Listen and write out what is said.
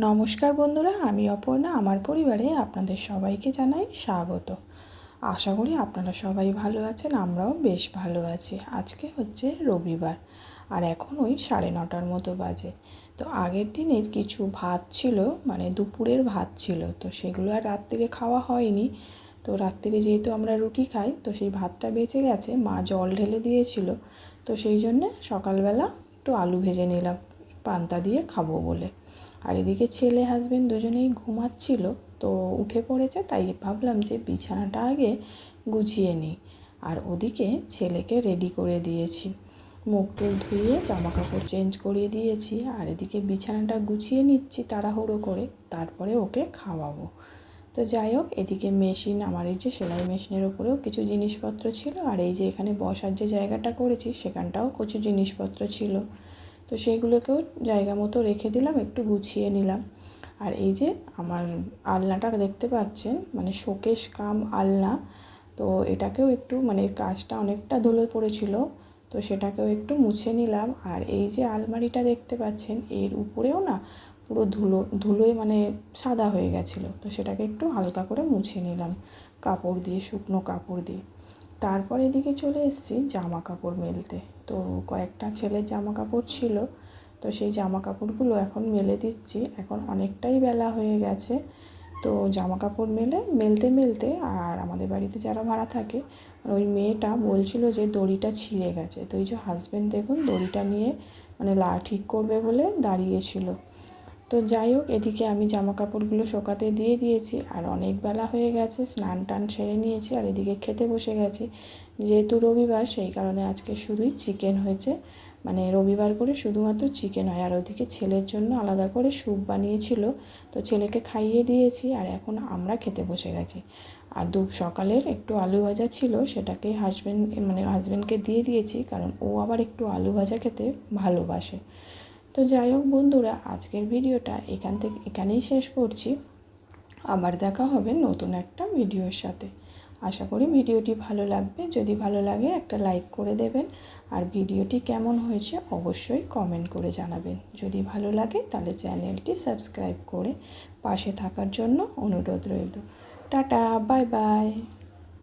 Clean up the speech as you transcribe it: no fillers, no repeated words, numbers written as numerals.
নমস্কার বন্ধুরা, আমি অপর্ণা। আমার পরিবারে আপনাদের সবাইকে জানাই স্বাগত। আশা করি আপনারা সবাই ভালো আছেন, আমরাও বেশ ভালো আছি। আজকে হচ্ছে রবিবার আর এখন ওই 9:30 মতো বাজে। তো আগের দিনের কিছু ভাত ছিল, মানে দুপুরের ভাত ছিল, তো সেগুলো আর রাত্রিরে খাওয়া হয়নি। তো রাত্রিরে যেহেতু আমরা রুটি খাই, তো সেই ভাতটা বেঁচে গেছে, মা জল ঢেলে দিয়েছিল। তো সেই জন্যে সকালবেলা একটু আলু ভেজে নিলাম পান্তা দিয়ে খাবো বলে। আর এদিকে ছেলে হাজবেন্ড দুজনেই ঘুমাচ্ছিল, তো উঠে পড়েছে, তাই ভাবলাম যে বিছানাটা আগে গুছিয়ে নিই। আর ওদিকে ছেলেকে রেডি করে দিয়েছি, মুখ টুক ধুয়ে জামা কাপড় চেঞ্জ করিয়ে দিয়েছি। আর এদিকে বিছানাটা গুছিয়ে নিচ্ছি তাড়াহুড়ো করে, তারপরে ওকে খাওয়াবো। তো যাই হোক, এদিকে মেশিন, আমার এই যে সেলাই মেশিনের ওপরেও কিছু জিনিসপত্র ছিল, আর এই যে এখানে বসার যে জায়গাটা করেছি সেখানটাও কিছু জিনিসপত্র ছিল, তো সেইগুলোকেও জায়গা মতো রেখে দিলাম, একটু গুছিয়ে নিলাম। আর এই যে আমার আলনাটা দেখতে পাচ্ছেন, মানে শোকেস কাম আলনা, তো এটাকেও একটু, মানে কাজটা অনেকটা ধুলো পড়েছিল, তো সেটাকেও একটু মুছে নিলাম। আর এই যে আলমারিটা দেখতে পাচ্ছেন, এর উপরেও না পুরো ধুলোয় মানে সাদা হয়ে গেছিলো, তো সেটাকে একটু হালকা করে মুছে নিলাম কাপড় দিয়ে, শুকনো কাপড় দিয়ে। তারপর এদিকে চলে এসেছি জামা কাপড় মেলতে। তো কয়েকটা ছেলের জামা কাপড় ছিল, তো সেই জামা কাপড়গুলো এখন মেলে দিচ্ছি। এখন অনেকটাই বেলা হয়ে গেছে, তো জামা কাপড় মেলতে মেলতে, আর আমাদের বাড়িতে যারা ভাড়া থাকে, ওই মেয়েটা বলছিল যে দড়িটা ছিঁড়ে গেছে। তো এই যে হাজব্যান্ড দেখুন দড়িটা নিয়ে মানে ঠিক করবে বলে দাঁড়িয়েছিল। তো যাই হোক, এদিকে আমি জামা কাপড়গুলো শোকাতে দিয়ে দিয়েছি, আর অনেক বেলা হয়ে গেছে, স্নান টান সেরে নিয়েছি, আর এদিকে খেতে বসে গেছি। যেহেতু রবিবার, সেই কারণে আজকে শুধুই চিকেন হয়েছে, মানে রবিবার করে শুধুমাত্র চিকেন হয়। আর ওদিকে ছেলের জন্য আলাদা করে স্যুপ বানিয়েছিল, তো ছেলেকে খাইয়ে দিয়েছি, আর এখন আমরা খেতে বসে গেছি। আর সকালের একটু আলু ভাজা ছিল, সেটাকে হাজব্যান্ডকে দিয়ে দিয়েছি, কারণ ও আবার একটু আলু ভাজা খেতে ভালোবাসে। তো যাই হোক বন্ধুরা, আজকের ভিডিওটা এখানেই শেষ করছি। আবার দেখা হবে নতুন একটা ভিডিওর সাথে। আশা করি ভিডিওটি ভালো লাগবে। যদি ভালো লাগে একটা লাইক করে দেবেন, আর ভিডিওটি কেমন হয়েছে অবশ্যই কমেন্ট করে জানাবেন। যদি ভালো লাগে তাহলে চ্যানেলটি সাবস্ক্রাইব করে পাশে থাকার জন্য অনুরোধ রইল। Tata, bye bye.